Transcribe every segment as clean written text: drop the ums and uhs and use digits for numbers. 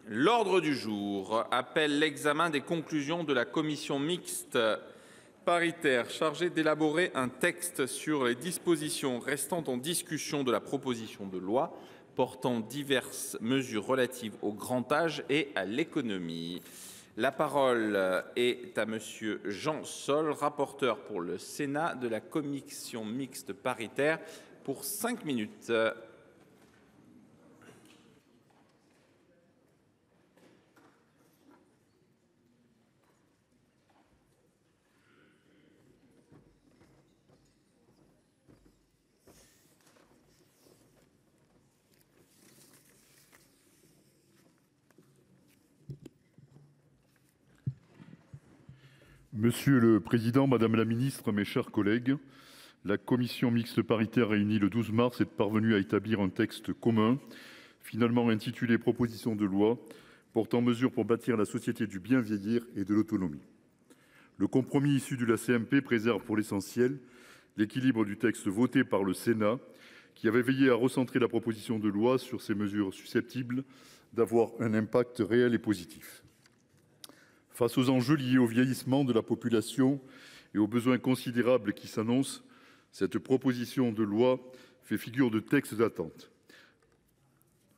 L'ordre du jour appelle l'examen des conclusions de la commission mixte paritaire chargée d'élaborer un texte sur les dispositions restant en discussion de la proposition de loi portant diverses mesures relatives au grand âge et à l'économie. La parole est à monsieur Jean Sol, rapporteur pour le Sénat de la commission mixte paritaire, pour 5 minutes. Monsieur le Président, Madame la Ministre, mes chers collègues, la commission mixte paritaire réunie le 12 mars est parvenue à établir un texte commun, finalement intitulé « Proposition de loi portant mesures pour bâtir la société du bien vieillir et de l'autonomie ». Le compromis issu de la CMP préserve pour l'essentiel l'équilibre du texte voté par le Sénat, qui avait veillé à recentrer la proposition de loi sur ces mesures susceptibles d'avoir un impact réel et positif. Face aux enjeux liés au vieillissement de la population et aux besoins considérables qui s'annoncent, cette proposition de loi fait figure de texte d'attente.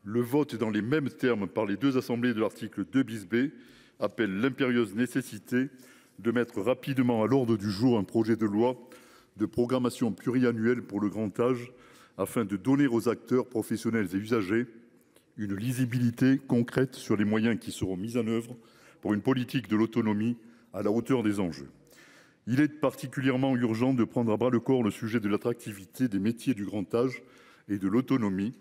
Le vote dans les mêmes termes par les deux assemblées de l'article 2 bis B appelle l'impérieuse nécessité de mettre rapidement à l'ordre du jour un projet de loi de programmation pluriannuelle pour le grand âge afin de donner aux acteurs professionnels et usagers une lisibilité concrète sur les moyens qui seront mis en œuvre pour une politique de l'autonomie à la hauteur des enjeux. Il est particulièrement urgent de prendre à bras le corps le sujet de l'attractivité des métiers du grand âge et de l'autonomie,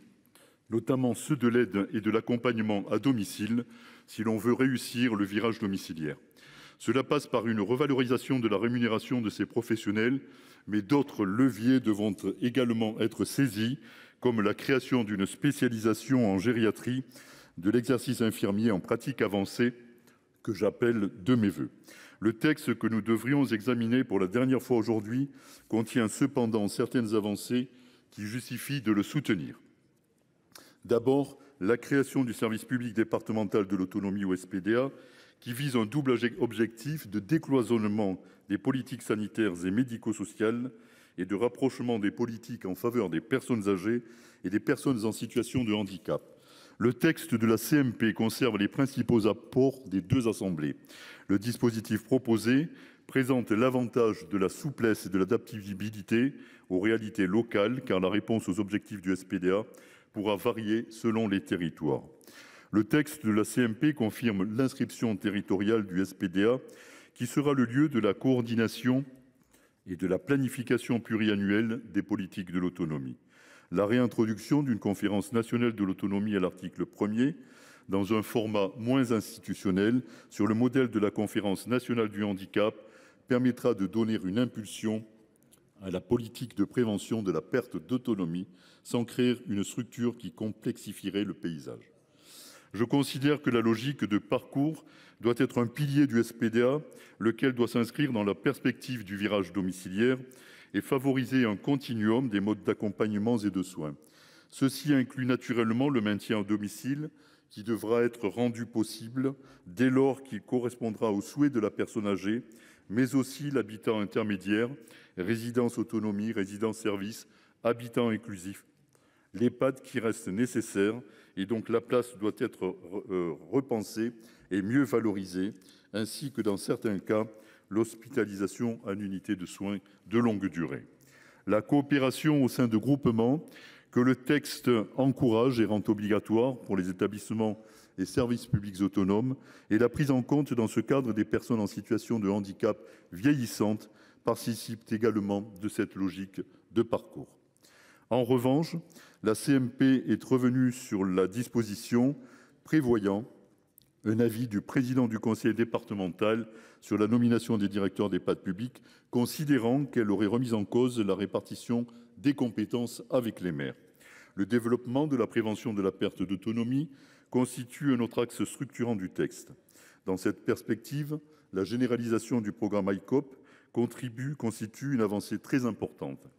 notamment ceux de l'aide et de l'accompagnement à domicile, si l'on veut réussir le virage domiciliaire. Cela passe par une revalorisation de la rémunération de ces professionnels, mais d'autres leviers devront également être saisis, comme la création d'une spécialisation en gériatrie de l'exercice infirmier en pratique avancée, que j'appelle de mes vœux. Le texte que nous devrions examiner pour la dernière fois aujourd'hui contient cependant certaines avancées qui justifient de le soutenir. D'abord, la création du service public départemental de l'autonomie ou SPDA, qui vise un double objectif de décloisonnement des politiques sanitaires et médico-sociales et de rapprochement des politiques en faveur des personnes âgées et des personnes en situation de handicap. Le texte de la CMP conserve les principaux apports des deux assemblées. Le dispositif proposé présente l'avantage de la souplesse et de l'adaptabilité aux réalités locales, car la réponse aux objectifs du SPDA pourra varier selon les territoires. Le texte de la CMP confirme l'inscription territoriale du SPDA, qui sera le lieu de la coordination et de la planification pluriannuelle des politiques de l'autonomie. La réintroduction d'une conférence nationale de l'autonomie à l'article 1er, dans un format moins institutionnel, sur le modèle de la conférence nationale du handicap, permettra de donner une impulsion à la politique de prévention de la perte d'autonomie, sans créer une structure qui complexifierait le paysage. Je considère que la logique de parcours doit être un pilier du SPDA, lequel doit s'inscrire dans la perspective du virage domiciliaire et favoriser un continuum des modes d'accompagnement et de soins. Ceci inclut naturellement le maintien au domicile, qui devra être rendu possible dès lors qu'il correspondra aux souhaits de la personne âgée, mais aussi l'habitat intermédiaire, résidence autonomie, résidence service, habitat inclusif, l'EHPAD qui reste nécessaire, et donc la place doit être repensée et mieux valorisée, ainsi que dans certains cas, l'hospitalisation en unité de soins de longue durée. La coopération au sein de groupements que le texte encourage et rend obligatoire pour les établissements et services publics autonomes et la prise en compte dans ce cadre des personnes en situation de handicap vieillissantes participent également de cette logique de parcours. En revanche, la CMP est revenue sur la disposition prévoyant un avis du président du conseil départemental sur la nomination des directeurs d'EHPAD publics, considérant qu'elle aurait remis en cause la répartition des compétences avec les maires. Le développement de la prévention de la perte d'autonomie constitue un autre axe structurant du texte. Dans cette perspective, la généralisation du programme ICOP constitue une avancée très importante.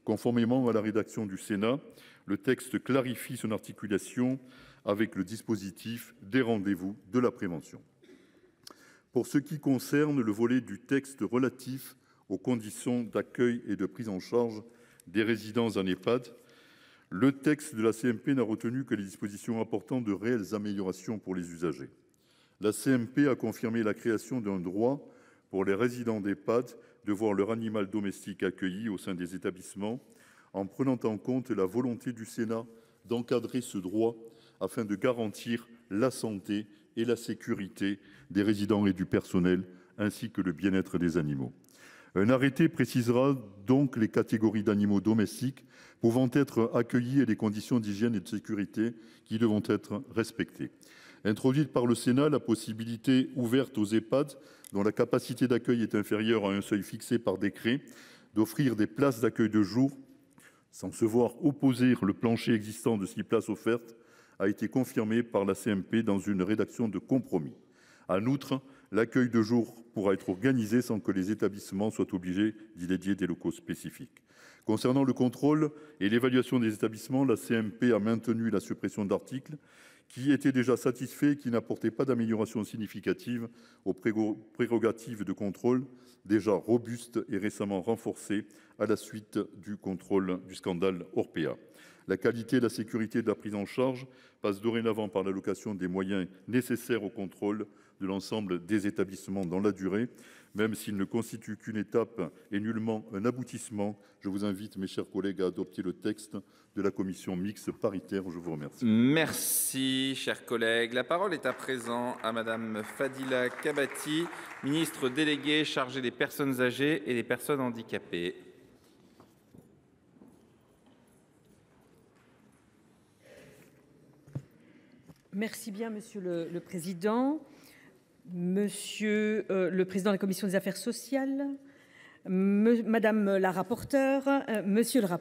Conformément à la rédaction du Sénat, le texte clarifie son articulation avec le dispositif des rendez-vous de la prévention. Pour ce qui concerne le volet du texte relatif aux conditions d'accueil et de prise en charge des résidents en EHPAD, le texte de la CMP n'a retenu que les dispositions apportant de réelles améliorations pour les usagers. La CMP a confirmé la création d'un droit pour les résidents d'EHPAD de voir leur animal domestique accueilli au sein des établissements, en prenant en compte la volonté du Sénat d'encadrer ce droit afin de garantir la santé et la sécurité des résidents et du personnel, ainsi que le bien-être des animaux. Un arrêté précisera donc les catégories d'animaux domestiques pouvant être accueillis et les conditions d'hygiène et de sécurité qui devront être respectées. Introduite par le Sénat, la possibilité ouverte aux EHPAD, dont la capacité d'accueil est inférieure à un seuil fixé par décret, d'offrir des places d'accueil de jour sans se voir opposer le plancher existant de 6 places offertes, a été confirmée par la CMP dans une rédaction de compromis. En outre, l'accueil de jour pourra être organisé sans que les établissements soient obligés d'y dédier des locaux spécifiques. Concernant le contrôle et l'évaluation des établissements, la CMP a maintenu la suppression d'articles qui étaient déjà satisfaits et qui n'apportaient pas d'amélioration significative aux prérogatives de contrôle déjà robustes et récemment renforcées à la suite du contrôle du scandale Orpea. La qualité et la sécurité de la prise en charge passe dorénavant par l'allocation des moyens nécessaires au contrôle de l'ensemble des établissements dans la durée, même s'il ne constitue qu'une étape et nullement un aboutissement. Je vous invite, mes chers collègues, à adopter le texte de la commission mixte paritaire. Je vous remercie. Merci, chers collègues. La parole est à présent à Madame Fadila Kabati, ministre déléguée chargée des personnes âgées et des personnes handicapées. Merci bien, Monsieur le Président. Monsieur le Président de la Commission des Affaires sociales, Madame la rapporteure, Monsieur le rapporteur.